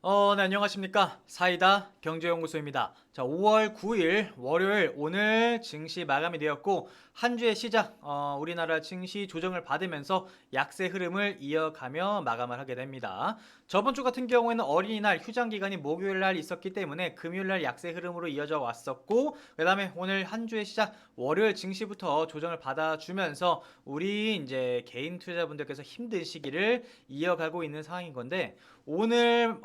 네, 안녕하십니까. 사이다 경제연구소입니다. 자, 5월 9일 월요일 오늘 증시 마감이 되었고, 한 주의 시작, 우리나라 증시 조정을 받으면서 약세 흐름을 이어가며 마감을 하게 됩니다. 저번 주 같은 경우에는 어린이날 휴장 기간이 목요일 날 있었기 때문에 금요일 날 약세 흐름으로 이어져 왔었고, 그 다음에 오늘 한 주의 시작 월요일 증시부터 조정을 받아주면서 우리 이제 개인 투자자분들께서 힘든 시기를 이어가고 있는 상황인 건데, 오늘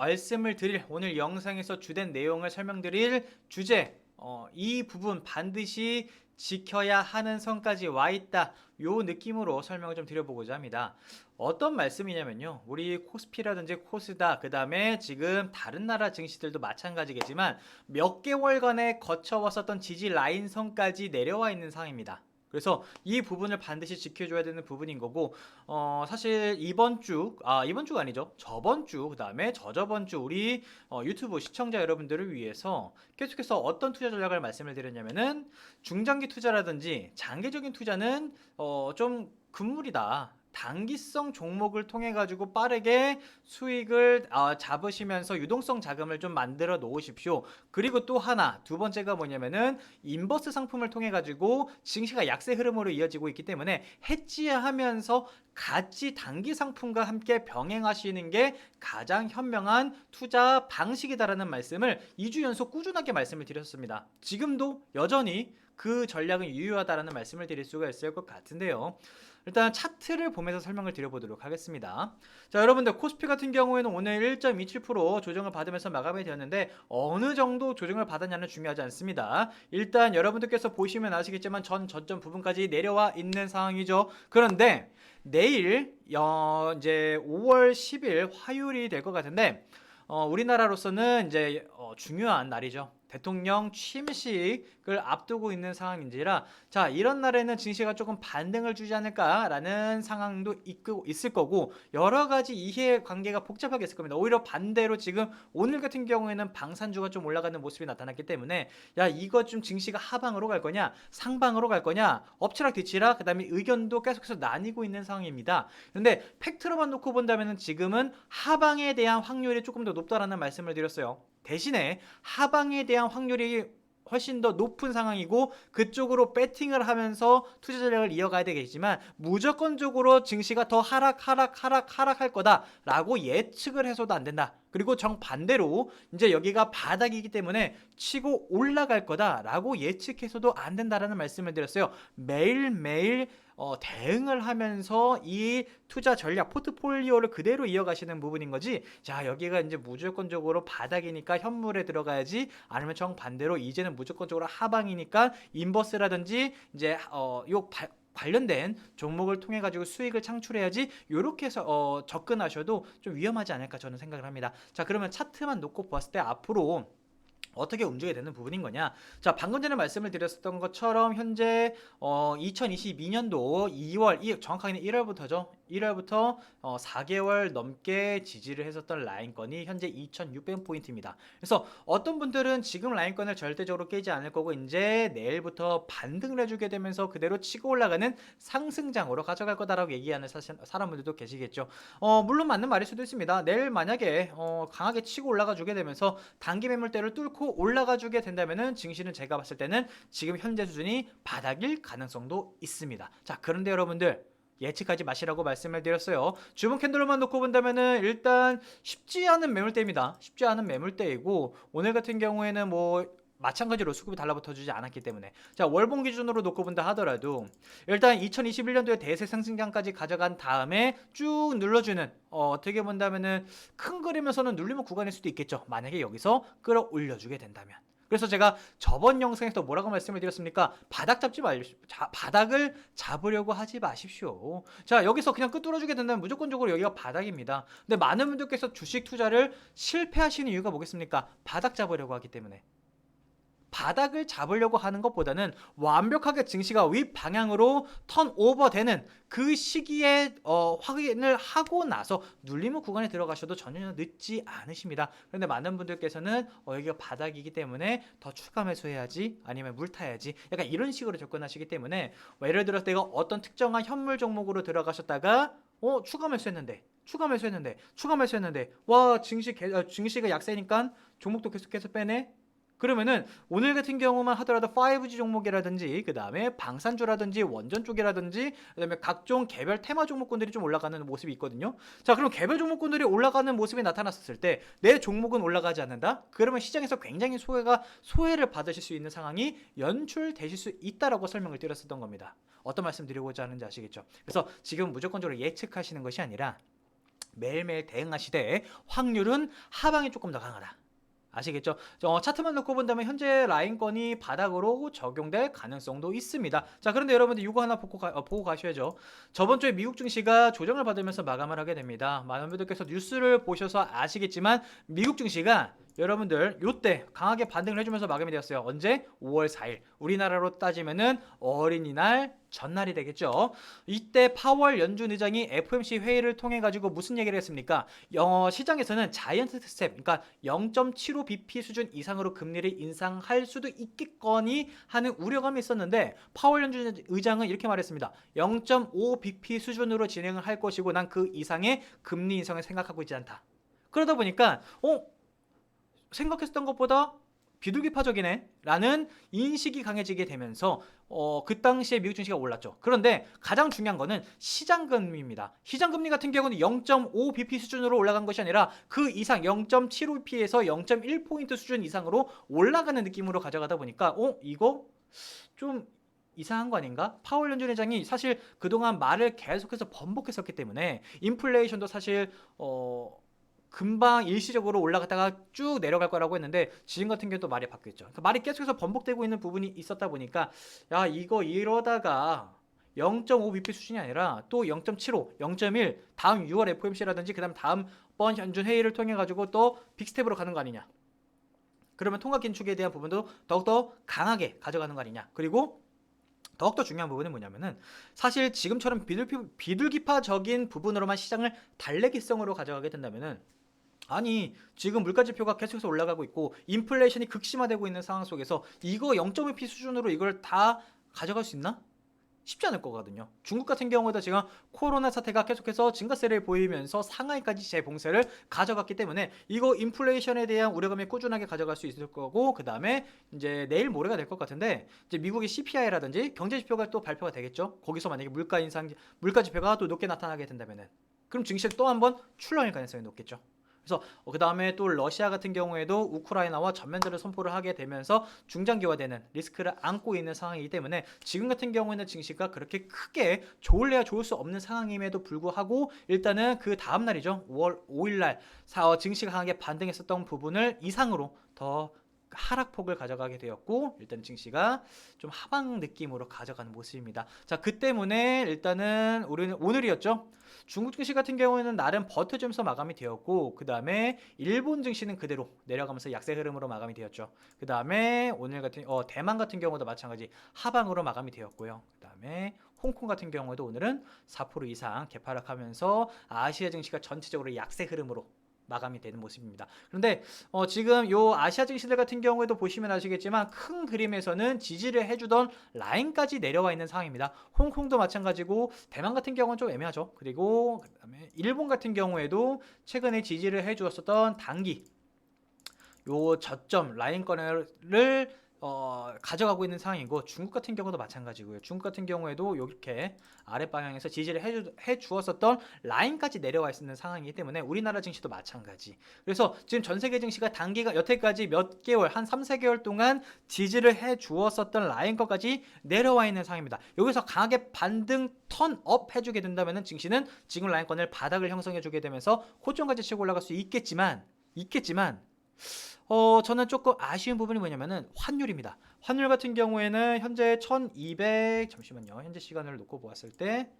영상에서 주된 내용을 설명드릴 주제, 이 부분 반드시 지켜야 하는 선까지 와 있다. 요 느낌으로 설명을 좀 드려보고자 합니다. 어떤 말씀이냐면요. 우리 코스피라든지 코스닥, 그 다음에 지금 다른 나라 증시들도 마찬가지겠지만 몇 개월간에 거쳐왔었던 지지 라인 선까지 내려와 있는 상황입니다. 그래서 이 부분을 반드시 지켜줘야 되는 부분인 거고, 사실 이번 주가 아니죠. 저번 주, 그 다음에 저저번 주 우리 유튜브 시청자 여러분들을 위해서 계속해서 어떤 투자 전략을 말씀을 드렸냐면은, 중장기 투자라든지 장기적인 투자는 좀 금물이다. 단기성 종목을 통해 가지고 빠르게 수익을 잡으시면서 유동성 자금을 좀 만들어 놓으십시오. 그리고 또 하나, 두 번째가 뭐냐면은 인버스 상품을 통해 가지고 증시가 약세 흐름으로 이어지고 있기 때문에 해지하면서 같이 단기 상품과 함께 병행하시는 게 가장 현명한 투자 방식이다라는 말씀을 2주 연속 꾸준하게 말씀을 드렸습니다. 지금도 여전히 그 전략은 유효하다라는 말씀을 드릴 수가 있을 것 같은데요. 일단 차트를 보면서 설명을 드려보도록 하겠습니다. 자, 여러분들 코스피 같은 경우에는 오늘 1.27% 조정을 받으면서 마감이 되었는데, 어느 정도 조정을 받았냐는 중요하지 않습니다. 일단 여러분들께서 보시면 아시겠지만 저점 부분까지 내려와 있는 상황이죠. 그런데 내일 이제 5월 10일 화요일이 될 것 같은데, 우리나라로서는 이제 중요한 날이죠. 대통령 취임식을 앞두고 있는 상황인지라, 자, 이런 날에는 증시가 조금 반등을 주지 않을까라는 상황도 있을 거고, 여러 가지 이해관계가 복잡하게 있을 겁니다. 오히려 반대로 지금 오늘 같은 경우에는 방산주가 좀 올라가는 모습이 나타났기 때문에, 야, 이거 좀 증시가 하방으로 갈 거냐 상방으로 갈 거냐, 엎치락 뒤치락, 그 다음에 의견도 계속해서 나뉘고 있는 상황입니다. 근데 팩트로만 놓고 본다면 지금은 하방에 대한 확률이 조금 더 높다라는 말씀을 드렸어요. 대신에 하방에 대한 확률이 훨씬 더 높은 상황이고, 그쪽으로 배팅을 하면서 투자 전략을 이어가야 되겠지만, 무조건적으로 증시가 더 하락할 거다라고 예측을 해서도 안 된다. 그리고 정반대로 이제 여기가 바닥이기 때문에 치고 올라갈 거다라고 예측해서도 안 된다라는 말씀을 드렸어요. 매일매일 대응을 하면서 이 투자 전략 포트폴리오를 그대로 이어가시는 부분인 거지, 자, 여기가 이제 무조건적으로 바닥이니까 현물에 들어가야지, 아니면 정반대로 이제는 무조건적으로 하방이니까 인버스라든지 이제 관련된 종목을 통해 가지고 수익을 창출해야지, 이렇게 해서 접근하셔도 좀 위험하지 않을까 저는 생각을 합니다. 자, 그러면 차트만 놓고 봤을 때 앞으로 어떻게 움직여야 되는 부분인 거냐? 자, 방금 전에 말씀을 드렸던 것처럼 현재 2022년도 2월, 정확하게는 1월부터죠. 1월부터 4개월 넘게 지지를 했었던 라인권이 현재 2,600포인트입니다. 그래서 어떤 분들은 지금 라인권을 절대적으로 깨지 않을 거고, 이제 내일부터 반등을 해주게 되면서 그대로 치고 올라가는 상승장으로 가져갈 거다라고 얘기하는 사람들도 계시겠죠. 물론 맞는 말일 수도 있습니다. 내일 만약에 강하게 치고 올라가 주게 되면서 단기 매물대를 뚫고 올라가 주게 된다면은 증시는 제가 봤을 때는 지금 현재 수준이 바닥일 가능성도 있습니다. 자, 그런데 여러분들 예측하지 마시라고 말씀을 드렸어요. 주문 캔들로만 놓고 본다면은 일단 쉽지 않은 매물대입니다. 쉽지 않은 매물대이고, 오늘 같은 경우에는 뭐 마찬가지로 수급이 달라붙어주지 않았기 때문에, 자, 월봉 기준으로 놓고 본다 하더라도 일단 2021년도에 대세 상승장까지 가져간 다음에 쭉 눌러주는, 어떻게 본다면은 큰 그림에서는 눌림목 구간일 수도 있겠죠. 만약에 여기서 끌어올려주게 된다면. 그래서 제가 저번 영상에서 뭐라고 말씀을 드렸습니까? 바닥을 잡으려고 하지 마십시오. 자, 여기서 그냥 뚫어주게 된다면 무조건적으로 여기가 바닥입니다. 근데 많은 분들께서 주식 투자를 실패하시는 이유가 뭐겠습니까? 바닥 잡으려고 하기 때문에. 바닥을 잡으려고 하는 것보다는 완벽하게 증시가 윗방향으로 턴오버 되는 그 시기에 확인을 하고 나서 눌림목 구간에 들어가셔도 전혀 늦지 않으십니다. 그런데 많은 분들께서는 여기가 바닥이기 때문에 더 추가 매수해야지, 아니면 물 타야지, 약간 이런 식으로 접근하시기 때문에, 예를 들어서 내가 어떤 특정한 현물 종목으로 들어가셨다가 추가 매수했는데 추가 매수했는데 와 증시가 약세니까 종목도 계속해서 빼네. 그러면은 오늘 같은 경우만 하더라도 5G 종목이라든지 그 다음에 방산주라든지 원전 쪽이라든지 그 다음에 각종 개별 테마 종목군들이 좀 올라가는 모습이 있거든요. 자, 그럼 개별 종목군들이 올라가는 모습이 나타났을 때 내 종목은 올라가지 않는다? 그러면 시장에서 굉장히 소외를 받으실 수 있는 상황이 연출되실 수 있다라고 설명을 드렸었던 겁니다. 어떤 말씀 드리고자 하는지 아시겠죠? 그래서 지금 무조건적으로 예측하시는 것이 아니라 매일매일 대응하시되 확률은 하방이 조금 더 강하다. 아시겠죠? 차트만 놓고 본다면 현재 라인권이 바닥으로 적용될 가능성도 있습니다. 자, 그런데 여러분들 이거 하나 보고 가셔야죠. 저번 주에 미국 증시가 조정을 받으면서 마감을 하게 됩니다. 많은 분들께서 뉴스를 보셔서 아시겠지만 미국 증시가 여러분들 요때 강하게 반등을 해주면서 마감이 되었어요. 언제? 5월 4일. 우리나라로 따지면은 어린이날 전날이 되겠죠. 이때 파월 연준 의장이 FOMC 회의를 통해 가지고 무슨 얘기를 했습니까? 시장에서는 자이언트 스텝, 그러니까 0.75bp 수준 이상으로 금리를 인상할 수도 있겠거니 하는 우려감이 있었는데 파월 연준 의장은 이렇게 말했습니다. 0.5bp 수준으로 진행을 할 것이고 난 그 이상의 금리 인상을 생각하고 있지 않다. 그러다 보니까 생각했던 것보다 비둘기파적이네 라는 인식이 강해지게 되면서 그 당시에 미국 증시가 올랐죠. 그런데 가장 중요한 거는 시장금리입니다. 시장금리 같은 경우는 0.5bp 수준으로 올라간 것이 아니라 그 이상 0.75bp에서 0.1포인트 수준 이상으로 올라가는 느낌으로 가져가다 보니까 이거 좀 이상한 거 아닌가? 파월 연준 의장이 사실 그동안 말을 계속해서 번복했었기 때문에 인플레이션도 사실 금방 일시적으로 올라갔다가 쭉 내려갈 거라고 했는데 지금 같은 경우는 또 말이 바뀌었죠. 그러니까 말이 계속해서 번복되고 있는 부분이 있었다 보니까 야 이거 이러다가 0.5bp 수준이 아니라 또 0.75, 0.1 다음 6월 FOMC라든지 그다음 다음번 연준 회의를 통해 가지고 또 빅스텝으로 가는 거 아니냐. 그러면 통화 긴축에 대한 부분도 더욱더 강하게 가져가는 거 아니냐. 그리고 더욱더 중요한 부분은 뭐냐면은 사실 지금처럼 비둘기파적인 부분으로만 시장을 달래기성으로 가져가게 된다면은 아니 지금 물가지표가 계속해서 올라가고 있고 인플레이션이 극심화되고 있는 상황 속에서 이거 0.2p 수준으로 이걸 다 가져갈 수 있나? 쉽지 않을 거거든요. 중국 같은 경우에도 지금 코로나 사태가 계속해서 증가세를 보이면서 상하이까지 재봉쇄를 가져갔기 때문에 이거 인플레이션에 대한 우려감이 꾸준하게 가져갈 수 있을 거고 그 다음에 이제 내일 모레가 될 것 같은데 이제 미국의 CPI라든지 경제 지표가 또 발표가 되겠죠. 거기서 만약에 물가 지표가 또 높게 나타나게 된다면은 그럼 증시를 또 한번 출렁일 가능성이 높겠죠. 그래서 그 다음에 또 러시아 같은 경우에도 우크라이나와 전면전을 선포를 하게 되면서 중장기화되는 리스크를 안고 있는 상황이기 때문에 지금 같은 경우에는 증시가 그렇게 크게 좋을래야 좋을 수 없는 상황임에도 불구하고 일단은 그 다음 날이죠. 5월 5일 날 증시가 강하게 반등했었던 부분을 이상으로 더 하락폭을 가져가게 되었고 일단 증시가 좀 하방 느낌으로 가져가는 모습입니다. 자, 그 때문에 일단은 우리는 오늘이었죠. 중국 증시 같은 경우에는 나름 버텨주면서 마감이 되었고 그 다음에 일본 증시는 그대로 내려가면서 약세 흐름으로 마감이 되었죠. 그 다음에 오늘 같은 대만 같은 경우도 마찬가지 하방으로 마감이 되었고요. 그 다음에 홍콩 같은 경우에도 오늘은 4% 이상 개파락하면서 아시아 증시가 전체적으로 약세 흐름으로 마감이 되는 모습입니다. 그런데 지금 요 아시아 증시들 같은 경우에도 보시면 아시겠지만 큰 그림에서는 지지를 해주던 라인까지 내려와 있는 상황입니다. 홍콩도 마찬가지고 대만 같은 경우는 좀 애매하죠. 그리고 그다음에 일본 같은 경우에도 최근에 지지를 해주었었던 단기 요 저점 라인권을 가져가고 있는 상황이고 중국 같은 경우도 마찬가지고요. 중국 같은 경우에도 이렇게 아랫 방향에서 지지를 해 주었었던 라인까지 내려와 있는 상황이기 때문에 우리나라 증시도 마찬가지. 그래서 지금 전 세계 증시가 단기가 여태까지 몇 개월 한 3, 4개월 동안 지지를 해 주었었던 라인까지 내려와 있는 상황입니다. 여기서 강하게 반등 턴업 해주게 된다면은 증시는 지금 라인권을 바닥을 형성해 주게 되면서 고점까지 치고 올라갈 수 있겠지만 저는 조금 아쉬운 부분이 뭐냐면은 환율입니다. 환율 같은 경우에는 현재 1200 잠시만요. 현재 시간을 놓고 보았을 때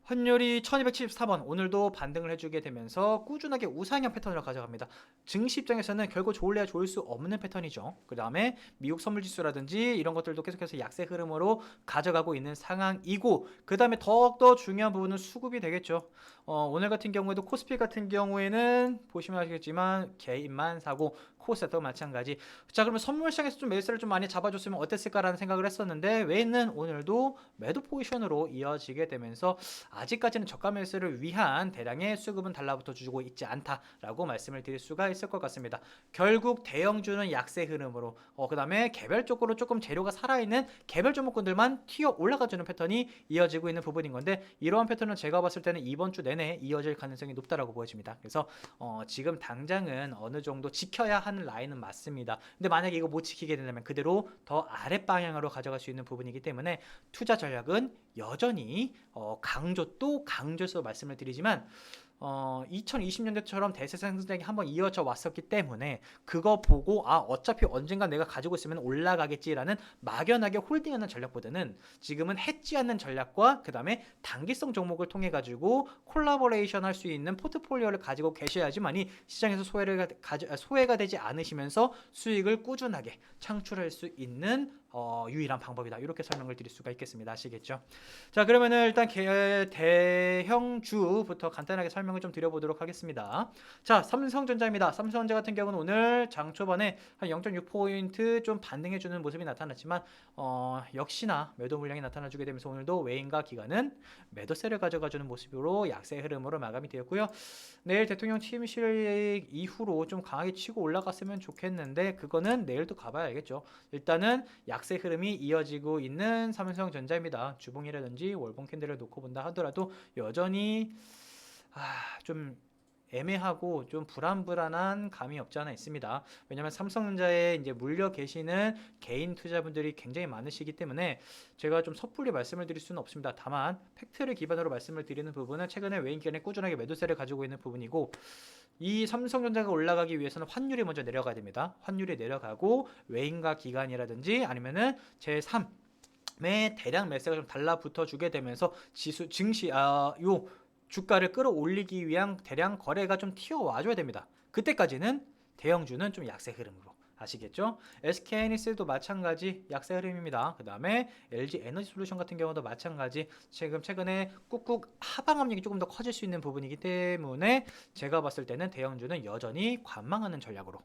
환율이 1274번 오늘도 반등을 해주게 되면서 꾸준하게 우상향 패턴으로 가져갑니다. 증시 입장에서는 결국 좋을래야 좋을 수 없는 패턴이죠. 그 다음에 미국 선물지수라든지 이런 것들도 계속해서 약세 흐름으로 가져가고 있는 상황이고 그 다음에 더욱더 중요한 부분은 수급이 되겠죠. 오늘 같은 경우에도 코스피 같은 경우에는 보시면 아시겠지만 개인만 사고 코스닥도 마찬가지. 자, 그러면 선물 시장에서 좀 매수세를 좀 많이 잡아줬으면 어땠을까라는 생각을 했었는데 웨이는 오늘도 매도 포지션으로 이어지게 되면서 아직까지는 저가 매수를 위한 대량의 수급은 달라붙어 주고 있지 않다라고 말씀을 드릴 수가 있을 것 같습니다. 결국 대형주는 약세 흐름으로 그 다음에 개별적으로 조금 재료가 살아있는 개별 종목군들만 튀어 올라가주는 패턴이 이어지고 있는 부분인 건데 이러한 패턴은 제가 봤을 때는 이번 주 내내 이어질 가능성이 높다라고 보여집니다. 그래서 지금 당장은 어느 정도 지켜야 하는 라인은 맞습니다. 근데 만약에 이거 못 지키게 된다면 그대로 더 아랫 방향으로 가져갈 수 있는 부분이기 때문에 투자 전략은 여전히 강조 또 강조해서 말씀을 드리지만 2020년대처럼 대세 상승장이 한번 이어져 왔었기 때문에 그거 보고 어차피 언젠가 내가 가지고 있으면 올라가겠지라는 막연하게 홀딩하는 전략보다는 지금은 해지하는 전략과 그 다음에 단기성 종목을 통해 가지고 콜라보레이션 할 수 있는 포트폴리오를 가지고 계셔야지만이 시장에서 소외가 되지 않으시면서 수익을 꾸준하게 창출할 수 있는 유일한 방법이다. 이렇게 설명을 드릴 수가 있겠습니다. 아시겠죠? 자, 그러면은 일단 대형주부터 간단하게 설명을 좀 드려보도록 하겠습니다. 자, 삼성전자입니다. 삼성전자 같은 경우는 오늘 장 초반에 한 0.6포인트 좀 반등해주는 모습이 나타났지만 역시나 매도 물량이 나타나주게 되면서 오늘도 외인과 기관은 매도세를 가져가주는 모습으로 약세 흐름으로 마감이 되었고요. 내일 대통령 취임식 이후로 좀 강하게 치고 올라갔으면 좋겠는데 그거는 내일도 가봐야 알겠죠. 일단은 약세 흐름이 이어지고 있는 삼성전자입니다. 주봉이라든지 월봉 캔들을 놓고 본다 하더라도 여전히 좀 애매하고 좀 불안한 감이 없지 않아 있습니다. 왜냐하면 삼성전자에 이제 물려 계시는 개인 투자분들이 굉장히 많으시기 때문에 제가 좀 섣불리 말씀을 드릴 수는 없습니다. 다만 팩트를 기반으로 말씀을 드리는 부분은 최근에 외인 기관이 꾸준하게 매도세를 가지고 있는 부분이고 이 삼성전자가 올라가기 위해서는 환율이 먼저 내려가야 됩니다. 환율이 내려가고 외인과 기관이라든지 아니면은 제3의 대량 매수가 좀 달라붙어 주게 되면서 증시 주가를 끌어올리기 위한 대량 거래가 좀 튀어와줘야 됩니다. 그때까지는 대형주는 좀 약세 흐름으로 아시겠죠? SK하이닉스도 마찬가지 약세 흐름입니다. 그 다음에 LG 에너지솔루션 같은 경우도 마찬가지 최근에 꾹꾹 하방 압력이 조금 더 커질 수 있는 부분이기 때문에 제가 봤을 때는 대형주는 여전히 관망하는 전략으로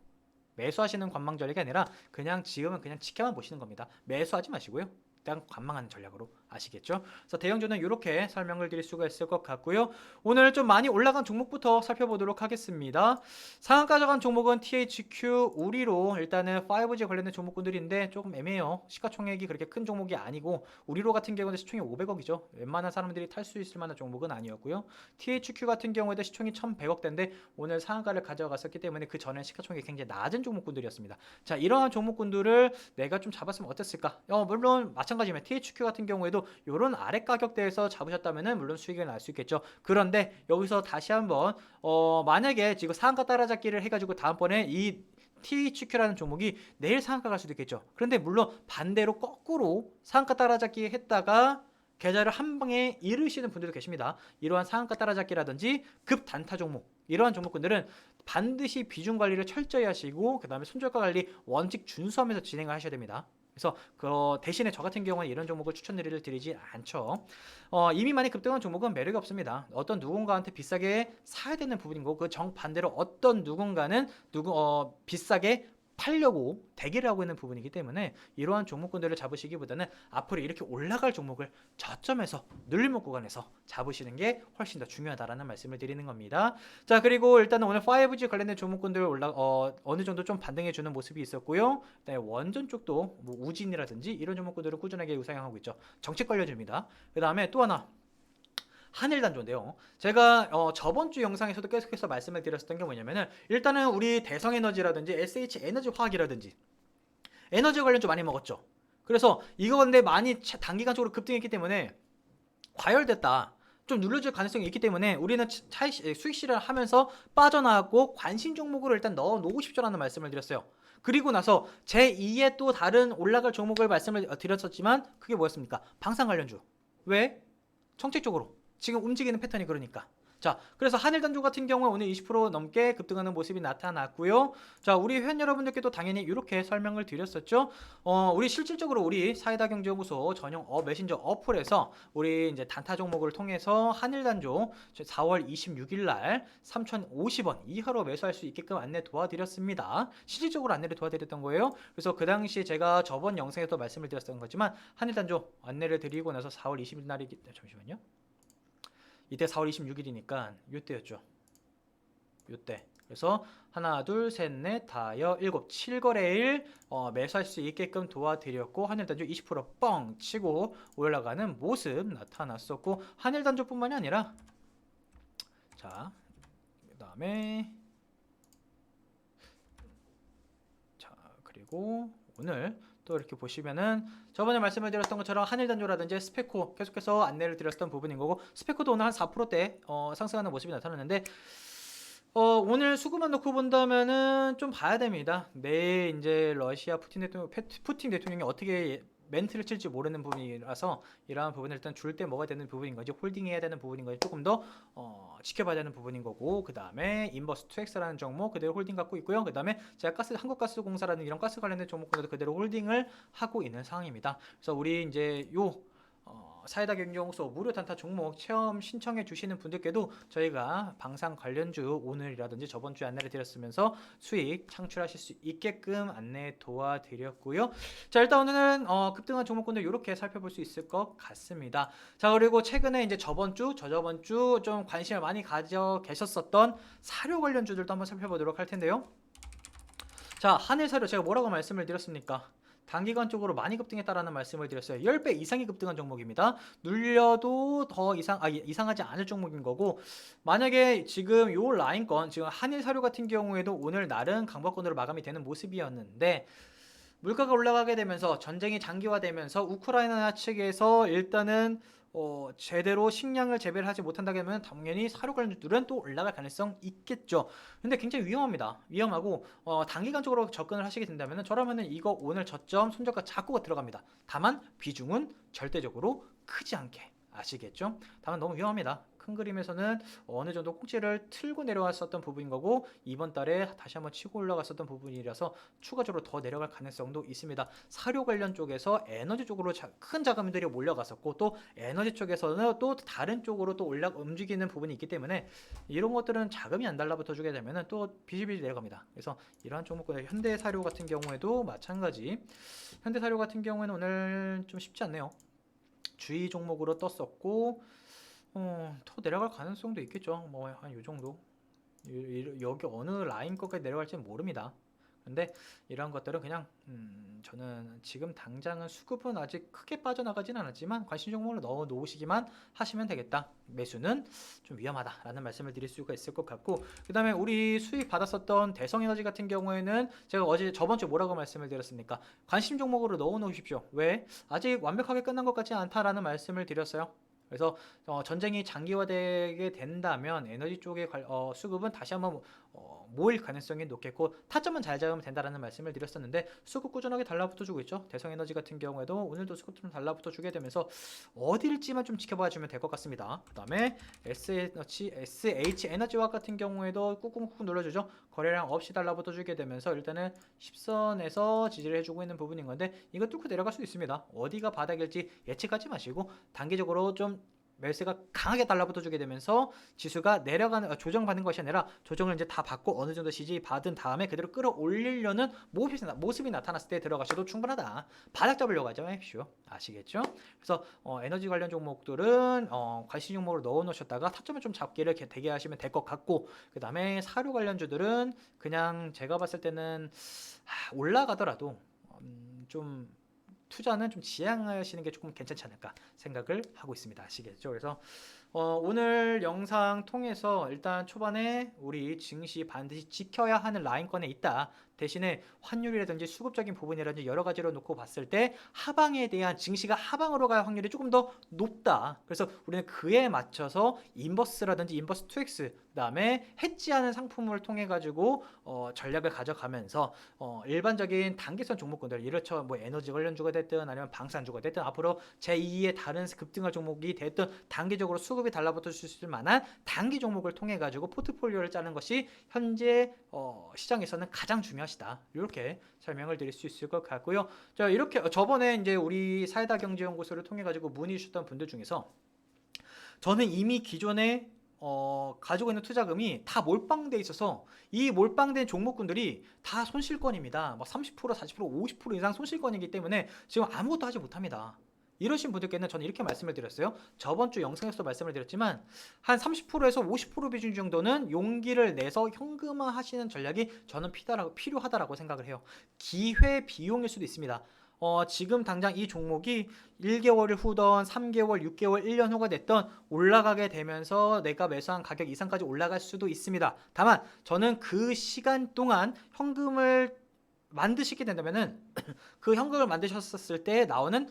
매수하시는 관망 전략이 아니라 그냥 지금은 그냥 지켜만 보시는 겁니다. 매수하지 마시고요. 일단 관망하는 전략으로 아시겠죠? 그래서 대형주는 이렇게 설명을 드릴 수가 있을 것 같고요. 오늘 좀 많이 올라간 종목부터 살펴보도록 하겠습니다. 상한가 가져간 종목은 THQ, 우리로 일단은 5G 관련된 종목군들인데 조금 애매해요. 시가총액이 그렇게 큰 종목이 아니고 우리로 같은 경우는 시총이 500억이죠. 웬만한 사람들이 탈 수 있을 만한 종목은 아니었고요. THQ 같은 경우에도 시총이 1100억대인데 오늘 상한가를 가져갔었기 때문에 그 전에 시가총액이 굉장히 낮은 종목군들이었습니다. 자, 이러한 종목군들을 내가 좀 잡았으면 어땠을까? 물론 마찬가지면 THQ 같은 경우에도 이런 아래 가격대에서 잡으셨다면은 물론 수익을 날 수 있겠죠. 그런데 여기서 다시 한번 만약에 지금 상한가 따라잡기를 해가지고 다음번에 이 THQ라는 종목이 내일 상한가 갈 수도 있겠죠. 그런데 물론 반대로 거꾸로 상한가 따라잡기 했다가 계좌를 한 방에 잃으시는 분들도 계십니다. 이러한 상한가 따라잡기라든지 급단타 종목 이러한 종목군들은 반드시 비중 관리를 철저히 하시고 그 다음에 손절가 관리 원칙 준수하면서 진행을 하셔야 됩니다. 그래서 대신에 저 같은 경우는 이런 종목을 추천드리지 않죠. 이미 많이 급등한 종목은 매력이 없습니다. 어떤 누군가한테 비싸게 사야 되는 부분이고 그 정반대로 어떤 누군가는 비싸게 팔려고 대기를 하고 있는 부분이기 때문에 이러한 종목군들을 잡으시기보다는 앞으로 이렇게 올라갈 종목을 저점에서 눌림목 구간에서 잡으시는 게 훨씬 더 중요하다라는 말씀을 드리는 겁니다. 자, 그리고 일단은 오늘 5G 관련된 종목군들 어느 정도 좀 반등해주는 모습이 있었고요. 그다음에 원전 쪽도 뭐 우진이라든지 이런 종목군들은 꾸준하게 우상향하고 있죠. 정책 관련주입니다. 그 다음에 또 하나 한일단조인데요. 제가 저번 주 영상에서도 계속해서 말씀을 드렸었던 게 뭐냐면은 일단은 우리 대성에너지라든지 SH에너지화학이라든지 에너지 관련주 많이 먹었죠. 그래서 이거 근데 많이 단기간적으로 급등했기 때문에 과열됐다. 좀 눌러줄 가능성이 있기 때문에 우리는 수익 실현을 하면서 빠져나왔고 관심 종목으로 일단 넣어 놓고 싶죠라는 말씀을 드렸어요. 그리고 나서 제2의 또 다른 올라갈 종목을 말씀을 드렸었지만 그게 뭐였습니까? 방산 관련주. 왜? 정책적으로 지금 움직이는 패턴이 그러니까. 자, 그래서 한일단조 같은 경우에 오늘 20% 넘게 급등하는 모습이 나타났고요. 자, 우리 회원 여러분들께도 당연히 이렇게 설명을 드렸었죠. 우리 실질적으로 우리 사이다경제연구소 전용 메신저 어플에서 우리 이제 단타 종목을 통해서 한일단조 4월 26일 날 3,050원 이하로 매수할 수 있게끔 안내 도와드렸습니다. 실질적으로 안내를 도와드렸던 거예요. 그래서 그 당시에 제가 저번 영상에서 말씀을 드렸던 거지만 한일단조 안내를 드리고 나서 4월 20일 날이 잠시만요. 이때 4월 26일이니까 이때였죠. 이때. 그래서 하나, 둘, 셋, 넷, 다여, 일곱, 7거래일 매수할 수 있게끔 도와드렸고 한일단조 20%뻥 치고 올라가는 모습 나타났었고 한일단조뿐만이 아니라 자, 그다음에 자, 그리고 오늘 또 이렇게 보시면은 저번에 말씀을 드렸던 것처럼 한일단조라든지 스페코 계속해서 안내를 드렸던 부분인 거고 스페코도 오늘 한 4%대 상승하는 모습이 나타났는데 오늘 수급만 놓고 본다면은 좀 봐야 됩니다. 내일 이제 러시아 푸틴 대통령이 어떻게 멘트를 칠지 모르는 부분이라서 이러한 부분을 일단 줄 때 먹어야 되는 부분인 거지 홀딩해야 되는 부분인 거지 조금 더 지켜봐야 되는 부분인 거고 그 다음에 인버스 2X라는 종목 그대로 홀딩 갖고 있고요. 그 다음에 제가 한국가스공사라는 이런 가스 관련된 종목들도 그대로 홀딩을 하고 있는 상황입니다. 그래서 우리 이제 사이다 경제연구소 무료 단타 종목 체험 신청해 주시는 분들께도 저희가 방산 관련주 오늘이라든지 저번 주에 안내를 드렸으면서 수익 창출하실 수 있게끔 안내 도와드렸고요. 자, 일단 오늘은 급등한 종목군들 이렇게 살펴볼 수 있을 것 같습니다. 자, 그리고 최근에 이제 저번 주 좀 관심을 많이 가져 계셨었던 사료 관련주들도 한번 살펴보도록 할 텐데요. 자, 한일사료 제가 뭐라고 말씀을 드렸습니까? 단기간적으로 많이 급등했다라는 말씀을 드렸어요. 10배 이상이 급등한 종목입니다. 눌려도 더 이상하지 않을 종목인 거고 만약에 지금 요 라인권 지금 한일사료 같은 경우에도 오늘 날은 강보권으로 마감이 되는 모습이었는데 물가가 올라가게 되면서 전쟁이 장기화되면서 우크라이나 측에서 일단은 제대로 식량을 재배를 하지 못한다고 하면 당연히 사료 관련주들은 또 올라갈 가능성 있겠죠. 근데 굉장히 위험합니다. 위험하고 단기간적으로 접근을 하시게 된다면 저라면은 이거 오늘 저점 손절가 잡고가 들어갑니다. 다만 비중은 절대적으로 크지 않게 아시겠죠? 다만 너무 위험합니다. 큰 그림에서는 어느 정도 꼭지를 틀고 내려왔었던 부분인 거고 이번 달에 다시 한번 치고 올라갔었던 부분이라서 추가적으로 더 내려갈 가능성도 있습니다. 사료 관련 쪽에서 에너지 쪽으로 큰 자금들이 몰려갔었고 또 에너지 쪽에서는 또 다른 쪽으로 또 움직이는 부분이 있기 때문에 이런 것들은 자금이 안 달라붙어 주게 되면은 또 비실비실 내려갑니다. 그래서 이러한 종목군의 현대사료 같은 경우에도 마찬가지. 현대사료 같은 경우에는 오늘 좀 쉽지 않네요. 주의 종목으로 떴었고 더 내려갈 가능성도 있겠죠. 뭐 한 요 정도. 여기 어느 라인 것까지 내려갈지는 모릅니다. 근데 이런 것들은 그냥 저는 지금 당장은 수급은 아직 크게 빠져나가진 않았지만 관심 종목을 넣어 놓으시기만 하시면 되겠다. 매수는 좀 위험하다라는 말씀을 드릴 수가 있을 것 같고 그 다음에 우리 수익 받았었던 대성에너지 같은 경우에는 제가 저번 주에 뭐라고 말씀을 드렸습니까? 관심 종목으로 넣어 놓으십시오. 왜? 아직 완벽하게 끝난 것 같지 않다라는 말씀을 드렸어요. 그래서 전쟁이 장기화되게 된다면 에너지 쪽의 수급은 다시 한번 모일 가능성이 높겠고 타점은 잘 잡으면 된다라는 말씀을 드렸었는데 수급 꾸준하게 달라붙어 주고 있죠. 대성에너지 같은 경우에도 오늘도 수급 좀 달라붙어 주게 되면서 어딜지만 좀 지켜봐 주면 될 것 같습니다. 그 다음에 SH에너지화학 같은 경우에도 꾹꾹꾹 눌러주죠. 거래량 없이 달라붙어 주게 되면서 일단은 10선에서 지지를 해주고 있는 부분인 건데 이거 뚫고 내려갈 수 있습니다. 어디가 바닥일지 예측하지 마시고 단기적으로 좀 매수가 강하게 달라붙어 주게 되면서 지수가 조정받는 것이 아니라 조정을 이제 다 받고 어느 정도 지지 받은 다음에 그대로 끌어올리려는 모습이 나타났을 때 들어가셔도 충분하다. 바닥 잡으려고 하지 마십시오. 아시겠죠? 그래서 에너지 관련 종목들은 관심 종목으로 넣어 놓으셨다가 타점을 좀 잡기를 대기하시면 될 것 같고 그 다음에 사료 관련주들은 그냥 제가 봤을 때는 올라가더라도 좀 투자는 좀 지양하시는 게 조금 괜찮지 않을까 생각을 하고 있습니다. 아시겠죠? 그래서 오늘 영상 통해서 일단 초반에 우리 증시 반드시 지켜야 하는 라인권에 있다. 대신에 환율이라든지 수급적인 부분이라든지 여러 가지로 놓고 봤을 때 하방에 대한 증시가 하방으로 갈 확률이 조금 더 높다. 그래서 우리는 그에 맞춰서 인버스라든지 인버스 2X 그다음에 해지하는 상품을 통해 가지고 전략을 가져가면서 일반적인 단기성 종목군들 예를 들어 뭐 에너지 관련주가 됐든 아니면 방산주가 됐든 앞으로 제2의 다른 급등할 종목이 됐든 단기적으로 수급이 달라붙을 수 있을 만한 단기 종목을 통해 가지고 포트폴리오를 짜는 것이 현재 시장에서는 가장 중요하시다. 이렇게 설명을 드릴 수 있을 것 같고요. 자, 이렇게 저번에 이제 우리 사이다 경제연구소를 통해 가지고 문의 주셨던 분들 중에서 저는 이미 기존에 가지고 있는 투자금이 다 몰빵돼 있어서 이 몰빵된 종목군들이 다 손실권입니다. 뭐 30%, 40%, 50% 이상 손실권이기 때문에 지금 아무것도 하지 못합니다. 이러신 분들께는 저는 이렇게 말씀을 드렸어요. 저번 주 영상에서 말씀을 드렸지만 한 30%에서 50% 비중 정도는 용기를 내서 현금화 하시는 전략이 저는 필요하다라고 생각을 해요. 기회 비용일 수도 있습니다. 지금 당장 이 종목이 1개월 후던 3개월, 6개월, 1년 후가 됐던 올라가게 되면서 내가 매수한 가격 이상까지 올라갈 수도 있습니다. 다만 저는 그 시간 동안 현금을 만드시게 된다면은 그 현금을 만드셨을 때 나오는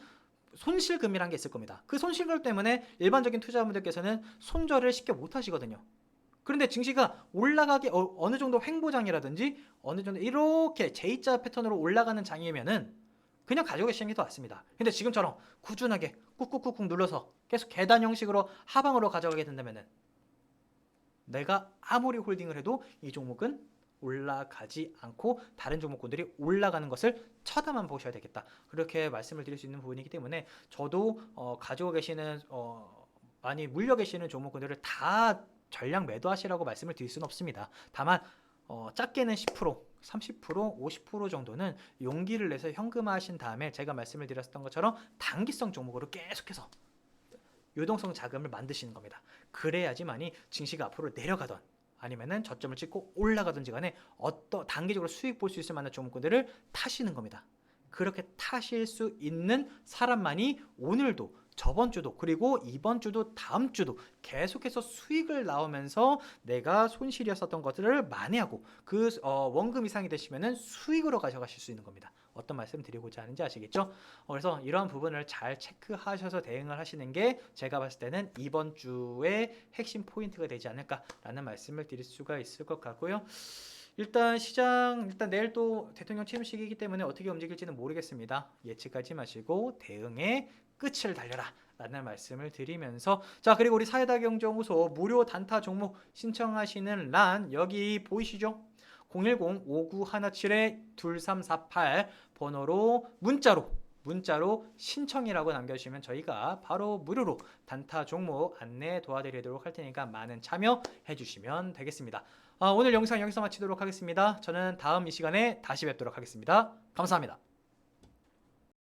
손실금이라는 게 있을 겁니다. 그 손실금 때문에 일반적인 투자자분들께서는 손절을 쉽게 못 하시거든요. 그런데 증시가 올라가게 어느 정도 횡보장이라든지 어느 정도 이렇게 J자 패턴으로 올라가는 장이면은 그냥 가지고 계시는 게 더 낫습니다. 근데 지금처럼 꾸준하게 꾹꾹꾹꾹 눌러서 계속 계단 형식으로 하방으로 가져가게 된다면은 내가 아무리 홀딩을 해도 이 종목은 올라가지 않고 다른 종목군들이 올라가는 것을 쳐다만 보셔야 되겠다. 그렇게 말씀을 드릴 수 있는 부분이기 때문에 저도 가지고 계시는 많이 물려 계시는 종목군들을 다 전량 매도하시라고 말씀을 드릴 수는 없습니다. 다만 작게는 10%, 30%, 50% 정도는 용기를 내서 현금화하신 다음에 제가 말씀을 드렸던 것처럼 단기성 종목으로 계속해서 유동성 자금을 만드시는 겁니다. 그래야지만이 증시가 앞으로 내려가던 아니면은 저점을 찍고 올라가든지 간에 어떤 단기적으로 수익 볼 수 있을 만한 종목들을 타시는 겁니다. 그렇게 타실 수 있는 사람만이 오늘도 저번 주도 그리고 이번 주도 다음 주도 계속해서 수익을 나오면서 내가 손실이었었던 것들을 만회하고 그 원금 이상이 되시면은 수익으로 가져가실 수 있는 겁니다. 어떤 말씀 드리고자 하는지 아시겠죠? 그래서 이러한 부분을 잘 체크하셔서 대응을 하시는 게 제가 봤을 때는 이번 주의 핵심 포인트가 되지 않을까라는 말씀을 드릴 수가 있을 것 같고요. 일단 내일 또 대통령 취임식이기 때문에 어떻게 움직일지는 모르겠습니다. 예측하지 마시고 대응에 끝을 달려라 라는 말씀을 드리면서 자, 그리고 우리 사이다 경제연구소 무료 단타 종목 신청하시는 란 여기 보이시죠? 010-5917-2348 번호로 문자로 신청이라고 남겨주시면 저희가 바로 무료로 단타 종목 안내 도와드리도록 할 테니까 많은 참여해 주시면 되겠습니다. 오늘 영상 여기서 마치도록 하겠습니다. 저는 다음 이 시간에 다시 뵙도록 하겠습니다. 감사합니다.